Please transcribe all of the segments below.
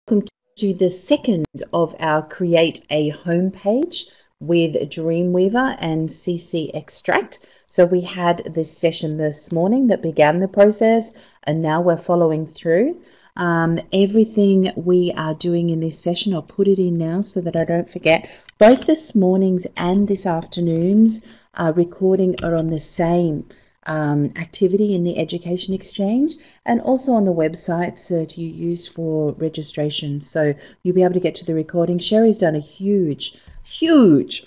welcome to the second of our Create a Homepage with Dreamweaver and CC Extract. So we had this session this morning that began the process, and now we're following through. Everything we are doing in this session, I'll put it in now so that I don't forget. Both this morning's and this afternoon's recording are on the same activity in the Education Exchange, and also on the websites that you use for registration. So you'll be able to get to the recording. Sherry's done a huge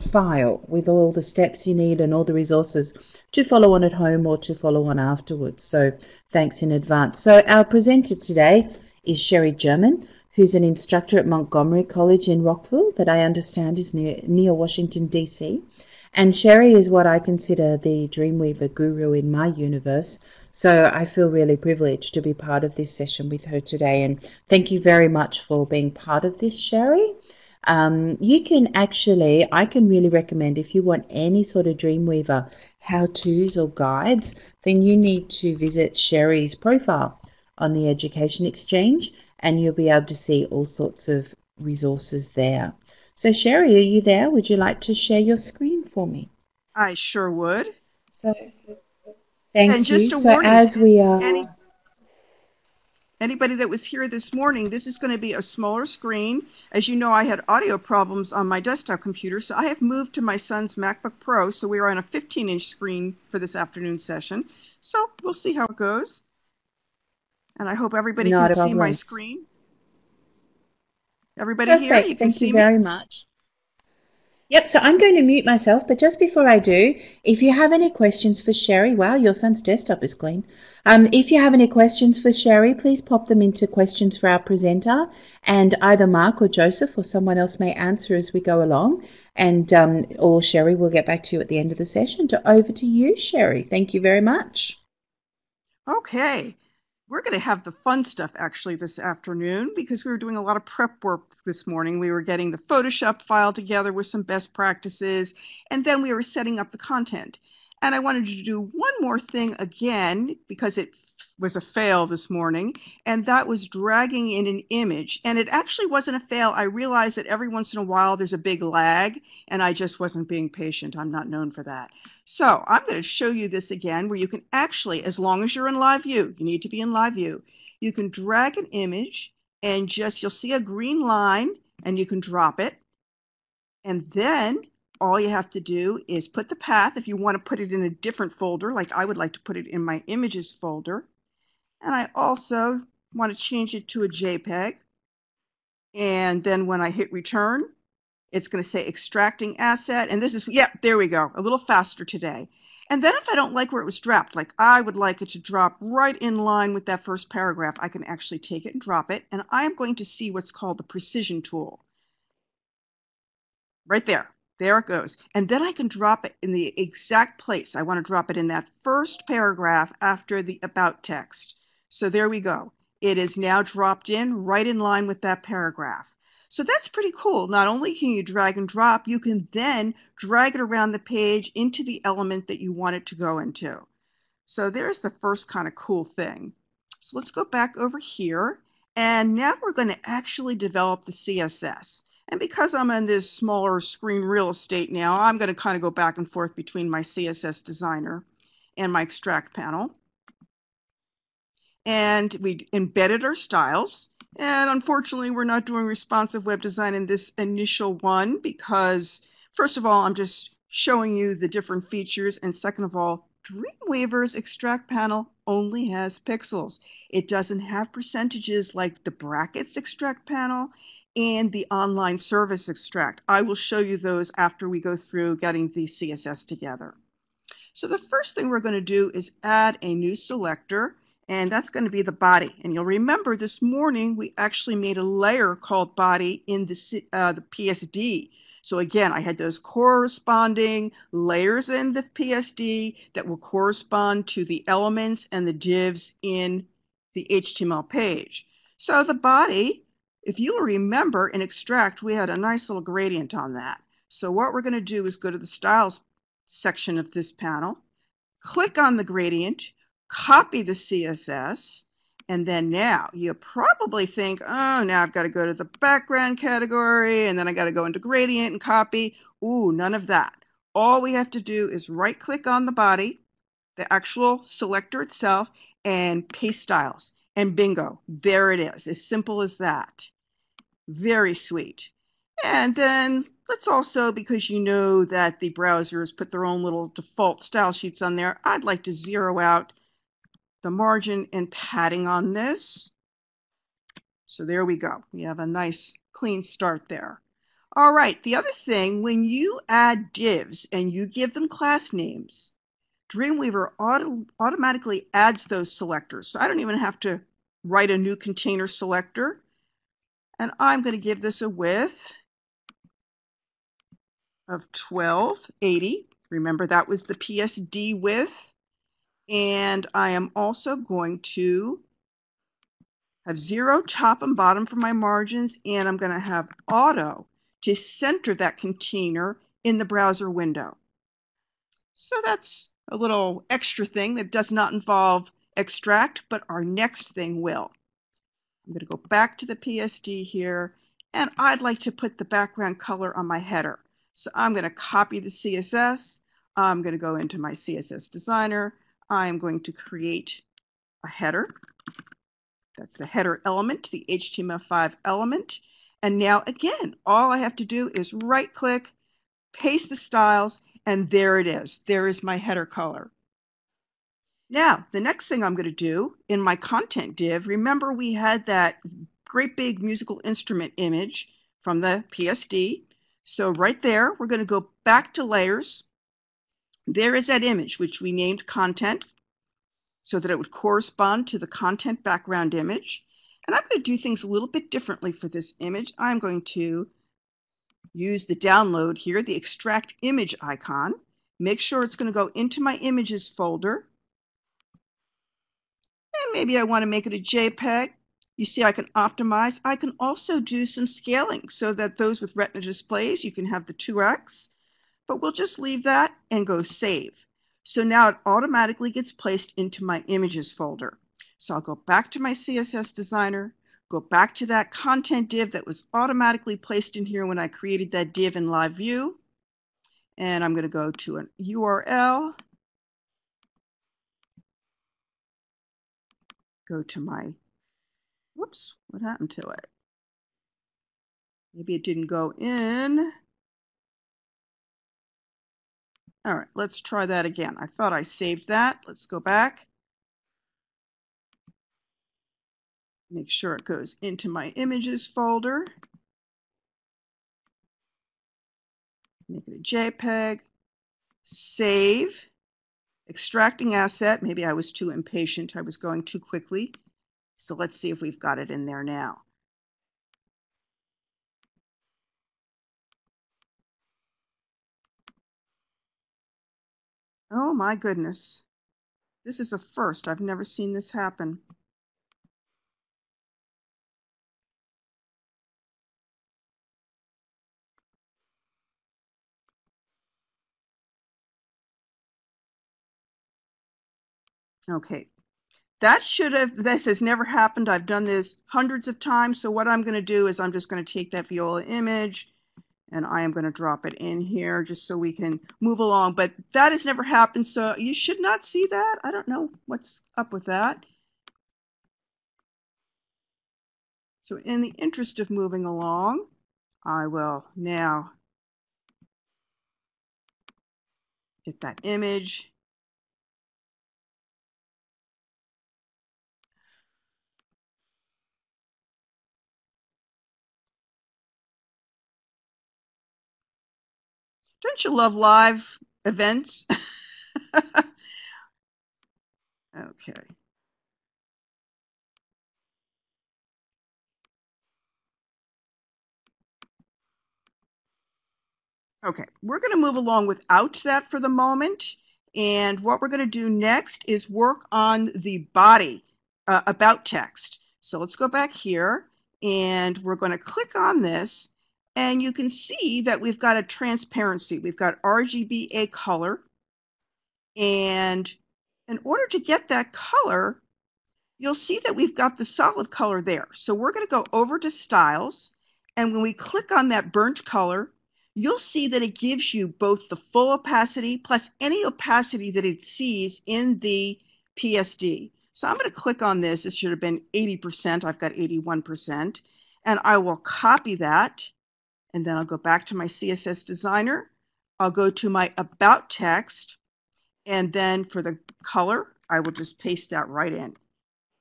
file with all the steps you need and all the resources to follow on at home or to follow on afterwards. So thanks in advance. So our presenter today is Sherry German, who's an instructor at Montgomery College in Rockville, that I understand is near Washington, D.C. And Sherry is what I consider the Dreamweaver guru in my universe. So I feel really privileged to be part of this session with her today. And thank you very much for being part of this, Sherry. I can really recommend, if you want any sort of Dreamweaver how-tos or guides, then you need to visit Sherry's profile on the Education Exchange, and you'll be able to see all sorts of resources there. So Sherry, are you there? Would you like to share your screen for me? I sure would. So thank and you. Just a so warning as we are anybody that was here this morning, this is going to be a smaller screen. As you know, I had audio problems on my desktop computer, so I have moved to my son's MacBook Pro, so we are on a 15-inch screen for this afternoon session. So we'll see how it goes. And I hope everybody can see my screen. Everybody Perfect. here, you can see me? Thank you very much. Yep, so I'm going to mute myself, but just before I do, if you have any questions for Sherry, wow, your son's desktop is clean. If you have any questions for Sherry, please pop them into questions for our presenter, and either Mark or Joseph or someone else may answer as we go along, and or Sherry will get back to you at the end of the session. Over to you, Sherry. Thank you very much. Okay. We're going to have the fun stuff actually this afternoon because we were doing a lot of prep work this morning. We were getting the Photoshop file together with some best practices, and then we were setting up the content. And I wanted to do one more thing again because it was a fail this morning, and that was dragging in an image. And it actually wasn't a fail. I realized that every once in a while there's a big lag, and I just wasn't being patient. I'm not known for that. So I'm going to show you this again where you can actually, as long as you're in live view, you need to be in live view, you can drag an image and you'll see a green line and you can drop it. And then all you have to do is put the path if you want to put it in a different folder, like I would like to put it in my images folder. And I also want to change it to a JPEG. And then when I hit return, it's going to say extracting asset. And this is, there we go, a little faster today. And then if I don't like where it was dropped, like I would like it to drop right in line with that first paragraph, I can actually take it and drop it. And I am going to see what's called the precision tool. Right there. There it goes. And then I can drop it in the exact place. I want to drop it in that first paragraph after the about text. So there we go. It is now dropped in right in line with that paragraph. So that's pretty cool. Not only can you drag and drop, you can then drag it around the page into the element that you want it to go into. So there's the first kind of cool thing. So let's go back over here. And now we're going to actually develop the CSS. And because I'm on this smaller screen real estate now, I'm going to kind of go back and forth between my CSS designer and my extract panel. And we embedded our styles. And unfortunately, we're not doing responsive web design in this initial one because, first of all, I'm just showing you the different features. And second of all, Dreamweaver's extract panel only has pixels. It doesn't have percentages like the brackets extract panel and the online service extract. I will show you those after we go through getting the CSS together. So the first thing we're going to do is add a new selector, and that's going to be the body. And you'll remember this morning we actually made a layer called body in the PSD. So again, I had those corresponding layers in the PSD that will correspond to the elements and the divs in the HTML page. So the body, if you remember in extract, we had a nice little gradient on that. So what we're going to do is go to the styles section of this panel, click on the gradient, copy the CSS, And then now you probably think, oh, now I've got to go to the background category and then I got to go into gradient and copy. Ooh, none of that. All we have to do is right click on the body, the actual selector itself, and paste styles. And bingo, there it is. As simple as that. Very sweet. And then let's also, because you know that the browsers put their own little default style sheets on there, I'd like to zero out the margin and padding on this. So there we go. We have a nice clean start there. All right, the other thing, when you add divs and you give them class names, Dreamweaver automatically adds those selectors. So I don't even have to write a new container selector. And I'm going to give this a width of 1280. Remember, that was the PSD width. And I am also going to have 0 top and bottom for my margins, and I'm going to have auto to center that container in the browser window. So that's a little extra thing that does not involve extract, but our next thing will. I'm going to go back to the PSD here, and I'd like to put the background color on my header. So I'm going to copy the CSS. I'm going to go into my CSS designer. I'm going to create a header. That's the header element, the HTML5 element. And now again, all I have to do is right click, paste the styles, and there it is. There is my header color. Now, the next thing I'm going to do in my content div, remember we had that great big musical instrument image from the PSD. So right there, we're going to go back to layers. There is that image, which we named content, so that it would correspond to the content background image. And I'm going to do things a little bit differently for this image. I'm going to use the download here, the extract image icon. Make sure it's going to go into my images folder. And maybe I want to make it a JPEG. You see, I can optimize. I can also do some scaling so that those with Retina displays, you can have the 2x. But we'll just leave that and go save. So now it automatically gets placed into my images folder. So I'll go back to my CSS designer, go back to that content div that was automatically placed in here when I created that div in live view. And I'm going to go to an URL, go to my, whoops, what happened to it? Maybe it didn't go in. All right, let's try that again. I thought I saved that. Let's go back. Make sure it goes into my images folder. Make it a JPEG. Save. Extracting asset. Maybe I was too impatient. I was going too quickly. So let's see if we've got it in there now. Oh my goodness. This is a first. I've never seen this happen. Okay. This has never happened. I've done this hundreds of times. So what I'm going to do is I'm just going to take that Viola image and I am going to drop it in here just so we can move along. But that has never happened, so you should not see that. I don't know what's up with that. So in the interest of moving along, I will now get that image. Don't you love live events? Okay. Okay, we're going to move along without that for the moment. And what we're going to do next is work on the body about text. So let's go back here and we're going to click on this. And you can see that we've got a transparency. We've got RGBA color. And in order to get that color, you'll see that we've got the solid color there. So we're going to go over to Styles, and when we click on that burnt color, you'll see that it gives you both the full opacity plus any opacity that it sees in the PSD. So I'm going to click on this. It should have been 80%. I've got 81%. And I will copy that, and then I'll go back to my CSS Designer. I'll go to my About text, and then for the color, I will just paste that right in.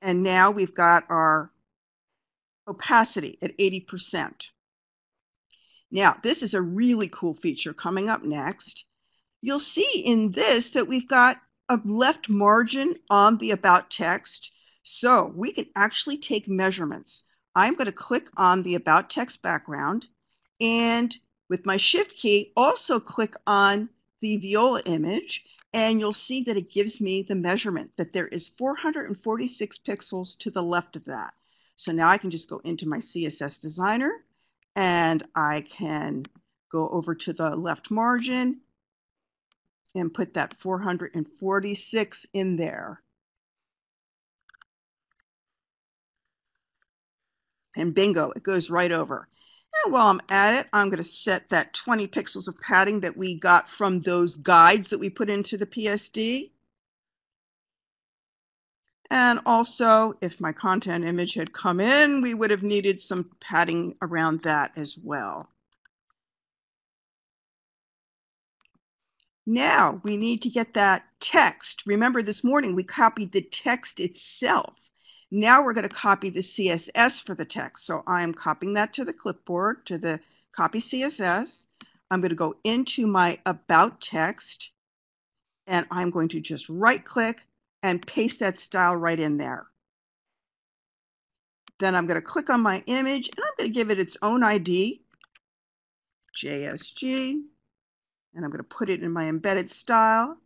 And now we've got our opacity at 80%. Now, this is a really cool feature coming up next. You'll see in this that we've got a left margin on the About text, so we can actually take measurements. I'm going to click on the About text background, and with my Shift key, also click on the Viola image, and you'll see that it gives me the measurement, that there is 446 pixels to the left of that. So now I can just go into my CSS Designer, and I can go over to the left margin and put that 446 in there. And bingo, it goes right over. And while I'm at it, I'm going to set that 20 pixels of padding that we got from those guides that we put into the PSD. And also, if my content image had come in, we would have needed some padding around that as well. Now we need to get that text. Remember this morning we copied the text itself. Now we're going to copy the CSS for the text. So I am copying that to the clipboard, to the copy CSS. I'm going to go into my About text, and I'm going to just right click and paste that style right in there. Then I'm going to click on my image, and I'm going to give it its own ID, JSG. And I'm going to put it in my embedded style.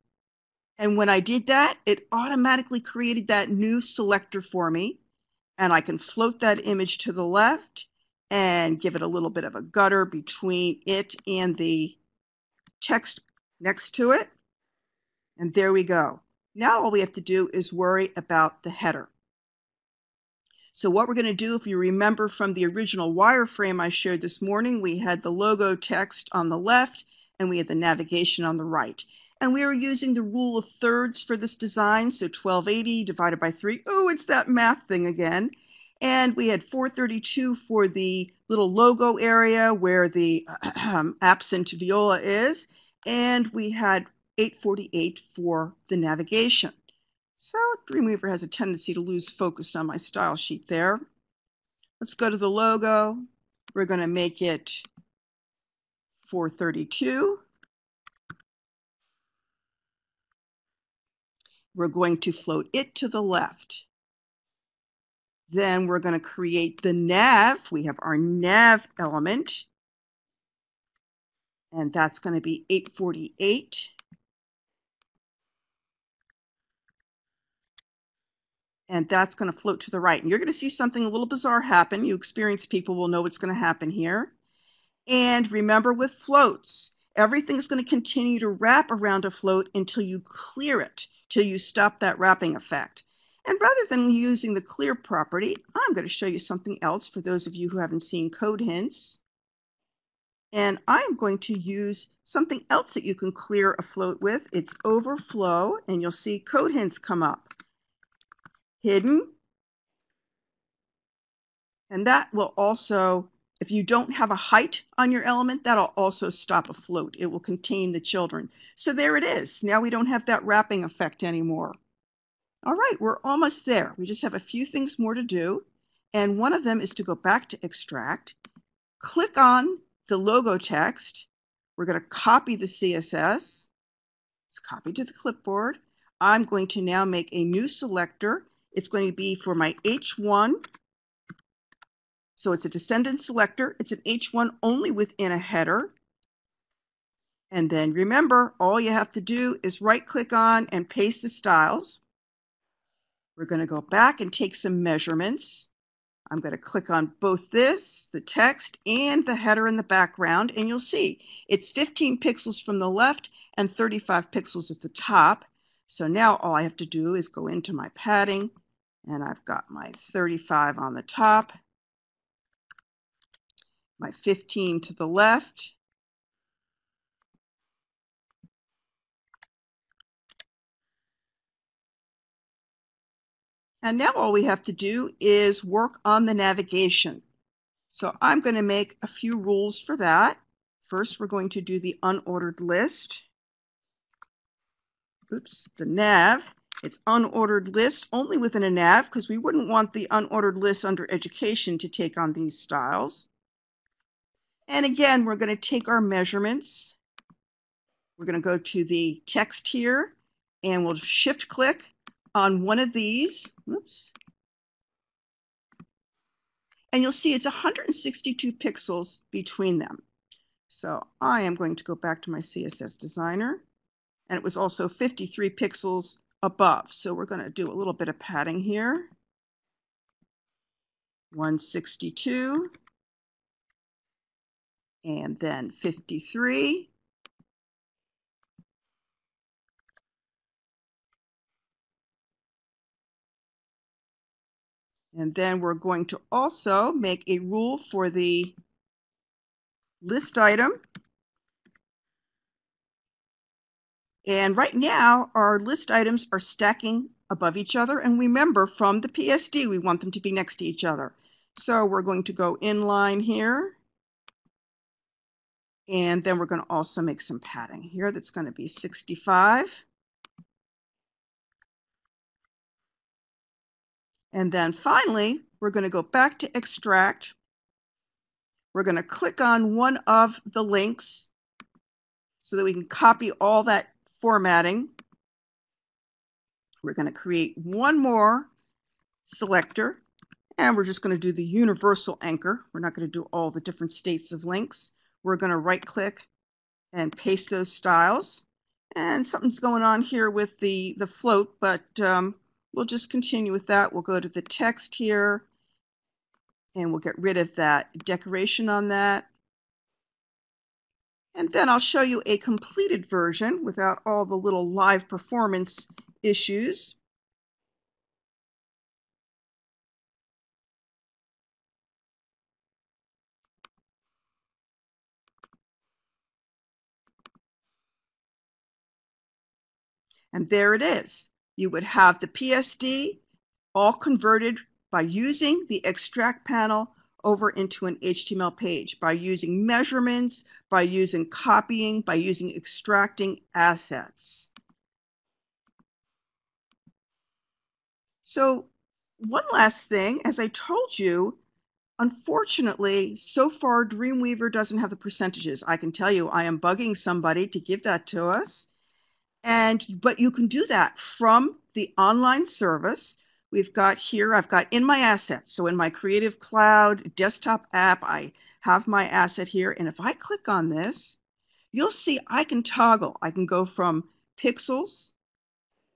And when I did that, it automatically created that new selector for me. And I can float that image to the left and give it a little bit of a gutter between it and the text next to it. And there we go. Now all we have to do is worry about the header. So what we're going to do, if you remember from the original wireframe I showed this morning, we had the logo text on the left, and we had the navigation on the right. And we were using the rule of thirds for this design, so 1280 divided by 3. Oh, it's that math thing again. And we had 432 for the little logo area where the absent viola is, and we had 848 for the navigation. So Dreamweaver has a tendency to lose focus on my style sheet there. Let's go to the logo. We're going to make it 432. We're going to float it to the left. Then we're going to create the nav. We have our nav element, and that's going to be 848. And that's going to float to the right. And you're going to see something a little bizarre happen. You experienced people will know what's going to happen here. And remember, with floats, everything's going to continue to wrap around a float until you clear it, till you stop that wrapping effect. And rather than using the clear property, I'm going to show you something else for those of you who haven't seen code hints. And I'm going to use something else that you can clear a float with. It's overflow, and you'll see code hints come up. Hidden. And that will also, if you don't have a height on your element, that'll also stop a float. It will contain the children. So there it is. Now we don't have that wrapping effect anymore. All right, we're almost there. We just have a few things more to do. And one of them is to go back to Extract, click on the logo text. We're going to copy the CSS. It's copied to the clipboard. I'm going to now make a new selector. It's going to be for my H1. So it's a descendant selector. It's an H1 only within a header. And then remember, all you have to do is right click on and paste the styles. We're going to go back and take some measurements. I'm going to click on both this, the text, and the header in the background, and you'll see it's 15 pixels from the left and 35 pixels at the top. So now all I have to do is go into my padding And I've got my 35 on the top, my 15 to the left, and now all we have to do is work on the navigation. So I'm going to make a few rules for that. First, we're going to do the unordered list. Oops, the nav. It's unordered list only within a nav because we wouldn't want the unordered list under education to take on these styles. And again, we're going to take our measurements. We're going to go to the text here and we'll shift click on one of these. Oops. And you'll see it's 162 pixels between them. So I am going to go back to my CSS designer, and it was also 53 pixels above. So we're going to do a little bit of padding here. 162, and then 53. And then we're going to also make a rule for the list item. And right now, our list items are stacking above each other. And remember, from the PSD, we want them to be next to each other. So we're going to go inline here. And then we're going to also make some padding here. That's going to be 65. And then finally, we're going to go back to extract. We're going to click on one of the links so that we can copy all that formatting. We're going to create one more selector, and we're just going to do the universal anchor. We're not going to do all the different states of links. We're going to right click and paste those styles. And something's going on here with the float, but we'll just continue with that. We'll go to the text here, and we'll get rid of that decoration on that. And then I'll show you a completed version without all the little live performance issues. And there it is. You would have the PSD all converted by using the extract panel over into an HTML page, by using measurements, by using copying, by using extracting assets. So one last thing, as I told you, unfortunately, so far Dreamweaver doesn't have the percentages. I can tell you I am bugging somebody to give that to us. But you can do that from the online service. We've got here, I've got in my assets. So in my Creative Cloud desktop app, I have my asset here. And if I click on this, you'll see I can toggle. I can go from pixels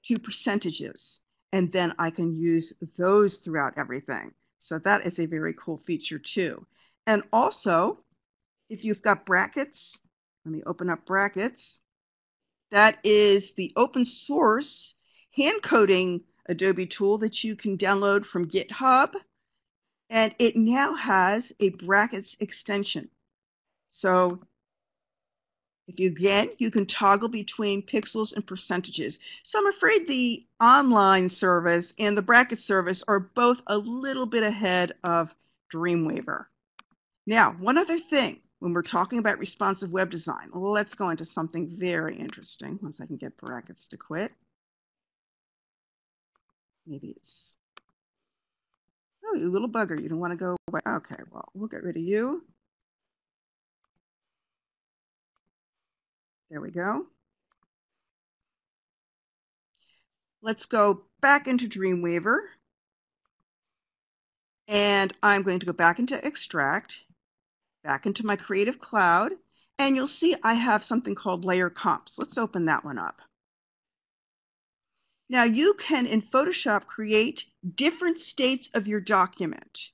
to percentages, and then I can use those throughout everything. So that is a very cool feature too. And also, if you've got brackets, let me open up brackets. That is the open source hand coding Adobe tool that you can download from GitHub. And it now has a brackets extension. So you can toggle between pixels and percentages. So I'm afraid the online service and the bracket service are both a little bit ahead of Dreamweaver. Now, one other thing. When we're talking about responsive web design, well, let's go into something very interesting once I can get brackets to quit. Maybe it's, oh, you little bugger, you don't want to go away. Okay, well, we'll get rid of you. There we go. Let's go back into Dreamweaver. And I'm going to go back into Extract, back into my Creative Cloud, and you'll see I have something called Layer Comps. Let's open that one up. Now you can, in Photoshop, create different states of your document.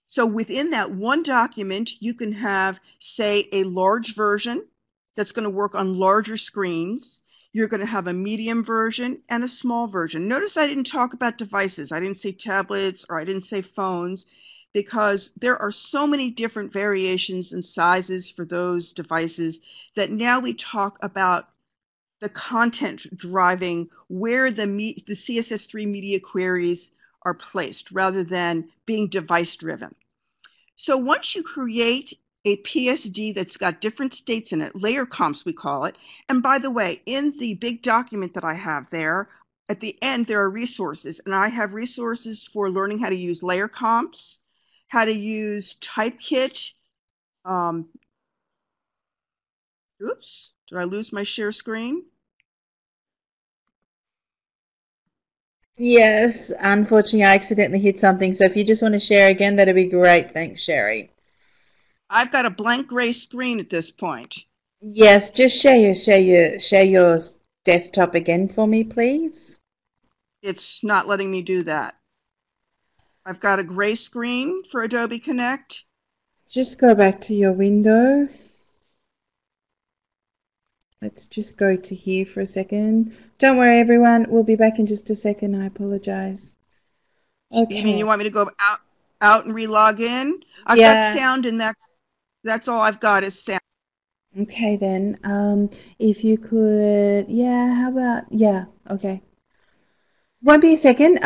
So within that one document, you can have, say, a large version, that's going to work on larger screens. You're going to have a medium version and a small version. Notice I didn't talk about devices. I didn't say tablets or I didn't say phones, because there are so many different variations and sizes for those devices that now we talk about the content driving where the CSS3 media queries are placed rather than being device driven. So once you create a PSD that's got different states in it, layer comps we call it, and by the way, in the big document that I have there, at the end there are resources, and I have resources for learning how to use layer comps, how to use Typekit. Oops, did I lose my share screen? Yes, unfortunately, I accidentally hit something. So if you just want to share again, that'd be great. Thanks, Sherry. I've got a blank gray screen at this point. Yes, just share your desktop again for me, please. It's not letting me do that. I've got a gray screen for Adobe Connect. Just go back to your window. Let's just go to here for a second. Don't worry, everyone. We'll be back in just a second. I apologize. You mean Okay. you want me to go out and re-log in? I've got Yeah. sound, and that's all I've got is sound. Okay then. If you could, yeah. How about, yeah. Okay. Won't be a second.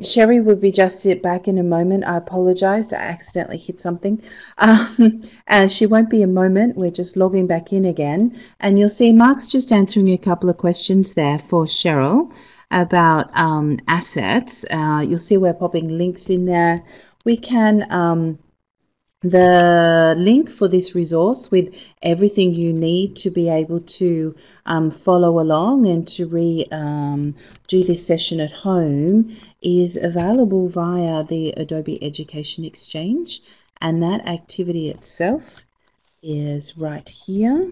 Sherry will be just back in a moment. I apologized. I accidentally hit something. And she won't be a moment. We're just logging back in again. And you'll see Mark's just answering a couple of questions there for Cheryl about assets. You'll see we're popping links in there. We can the link for this resource with everything you need to be able to follow along and to do this session at home is available via the Adobe Education Exchange, and that activity itself is right here.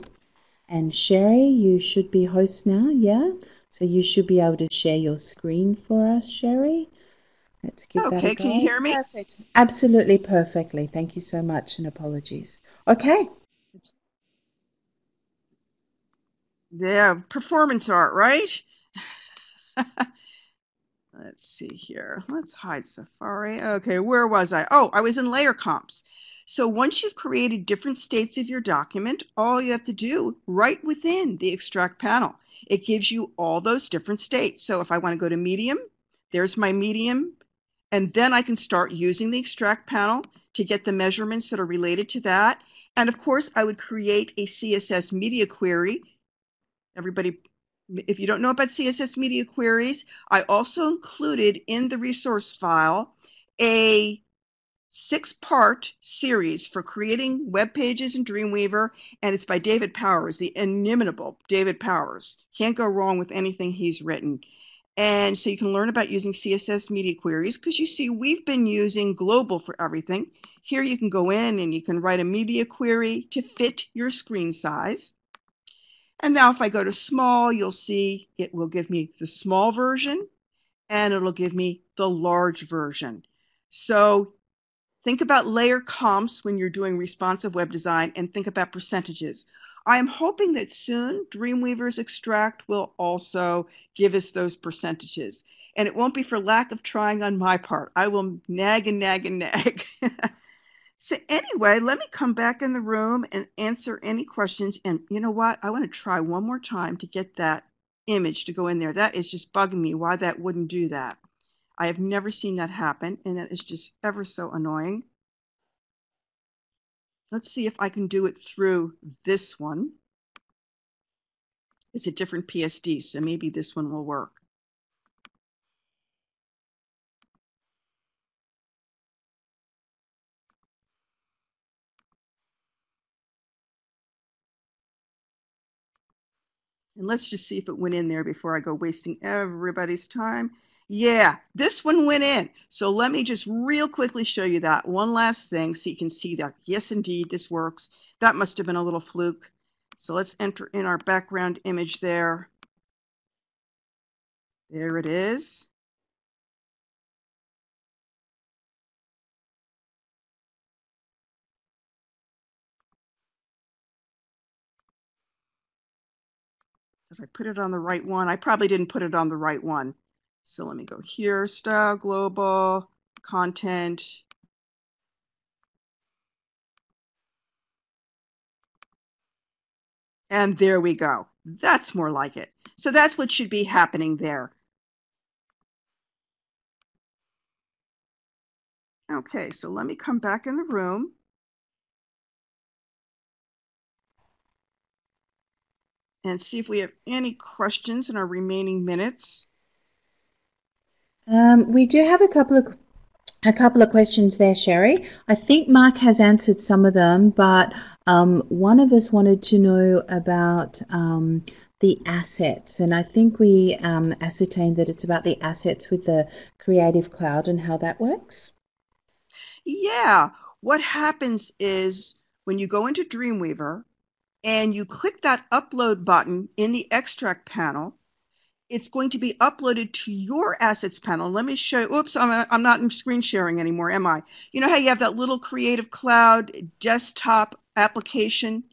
And Sherry, you should be host now, yeah? So you should be able to share your screen for us, Sherry. Let's give that a Okay, can you go. hear me? Perfect. Absolutely perfectly. Thank you so much and apologies. Okay. Yeah, performance art, right? Let's see here. Let's hide Safari. Okay, where was I? Oh, I was in layer comps. So once you've created different states of your document, all you have to do right within the extract panel, it gives you all those different states. So if I want to go to medium, there's my medium, and then I can start using the extract panel to get the measurements that are related to that. And of course, I would create a CSS media query. Everybody, if you don't know about CSS media queries, I also included in the resource file a 6-part series for creating web pages in Dreamweaver, and it's by David Powers, the inimitable David Powers. Can't go wrong with anything he's written. And so you can learn about using CSS media queries, because you see we've been using global for everything. Here you can go in and you can write a media query to fit your screen size. And now if I go to small, you'll see it will give me the small version and it'll give me the large version. So think about layer comps when you're doing responsive web design, and think about percentages. I am hoping that soon Dreamweaver's extract will also give us those percentages. And it won't be for lack of trying on my part. I will nag and nag and nag. So anyway, let me come back in the room and answer any questions. And you know what? I want to try one more time to get that image to go in there. That is just bugging me why that wouldn't do that. I have never seen that happen, and that is just ever so annoying. Let's see if I can do it through this one. It's a different PSD, so maybe this one will work. And let's just see if it went in there before I go wasting everybody's time. Yeah, this one went in. So let me just real quickly show you that one last thing so you can see that, yes, indeed, this works. That must have been a little fluke. So let's enter in our background image there. There it is. if I put it on the right one. I probably didn't put it on the right one. So let me go here, style, global, content. And there we go. That's more like it. So that's what should be happening there. Okay, so let me come back in the room. And see if we have any questions in our remaining minutes. We do have a couple of questions there, Sherry. I think Mark has answered some of them, but one of us wanted to know about the assets, and I think we ascertained that it's about the assets with the Creative Cloud and how that works. Yeah, what happens is when you go into Dreamweaver and you click that upload button in the extract panel, it's going to be uploaded to your assets panel. Let me show you. Oops, I'm not in screen sharing anymore, am I? You know how you have that little Creative Cloud desktop application,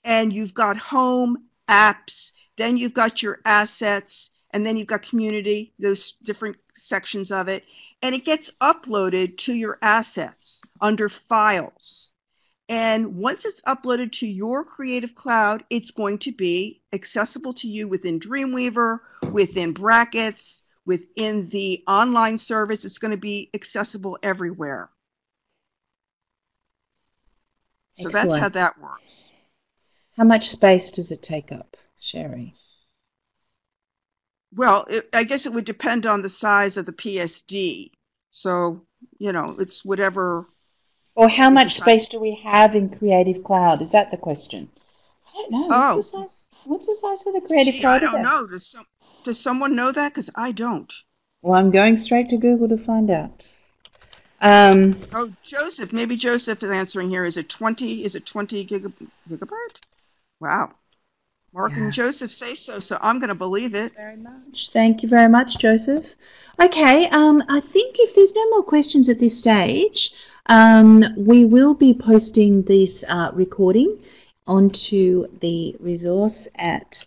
and you've got home, apps, then you've got your assets, and then you've got community, those different sections of it, and it gets uploaded to your assets under files. And once it's uploaded to your Creative Cloud, it's going to be accessible to you within Dreamweaver, within brackets, within the online service. It's going to be accessible everywhere. So Excellent. that's how that works. How much space does it take up, Sherry? Well, I guess it would depend on the size of the PSD. So, you know, it's whatever. Or how much space do we have in Creative Cloud? Is that the question? I don't know. Oh. What's the size for the Creative Cloud? I don't know. Does someone know that? Because I don't. Well, I'm going straight to Google to find out. Oh, Joseph. Maybe Joseph is answering here. Is it 20? Is it 20 gigabyte? Wow. Mark and Joseph say so, so I'm going to believe it. Very much. Thank you very much, Joseph. Okay, I think if there's no more questions at this stage, we will be posting this recording onto the resource at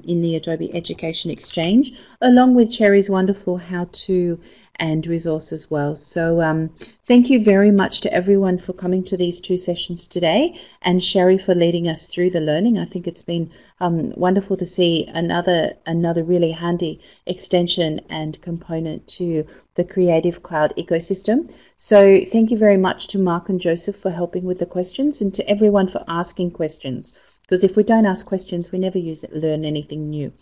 in the Adobe Education Exchange, along with Sherry's wonderful how-to and resource as well. So thank you very much to everyone for coming to these two sessions today, and Sherry for leading us through the learning. I think it's been wonderful to see another really handy extension and component to the Creative Cloud ecosystem. So thank you very much to Mark and Joseph for helping with the questions, and to everyone for asking questions, because if we don't ask questions, we never learn anything new.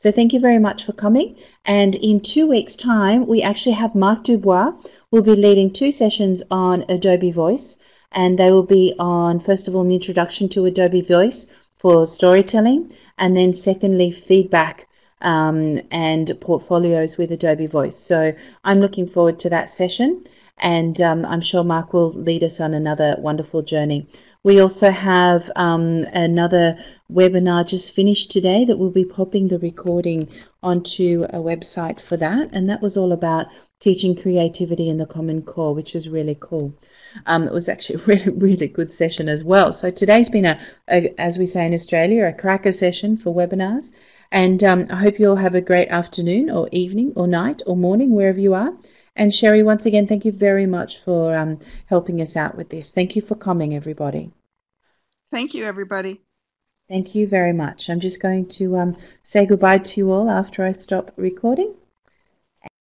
So thank you very much for coming. And in 2 weeks' time, we actually have Mark Dubois will be leading 2 sessions on Adobe Voice. And they will be on, first of all, an introduction to Adobe Voice for storytelling. And then secondly, feedback and portfolios with Adobe Voice. So I'm looking forward to that session. And I'm sure Mark will lead us on another wonderful journey. We also have another webinar just finished today that will be popping the recording onto a website for that. And that was all about teaching creativity in the Common Core, which is really cool. It was actually a really, really good session as well. So today's been, as we say in Australia, a cracker session for webinars. And I hope you all have a great afternoon or evening or night or morning, wherever you are. And Sherry, once again, thank you very much for helping us out with this. Thank you for coming, everybody. Thank you, everybody. Thank you very much. I'm just going to say goodbye to you all after I stop recording.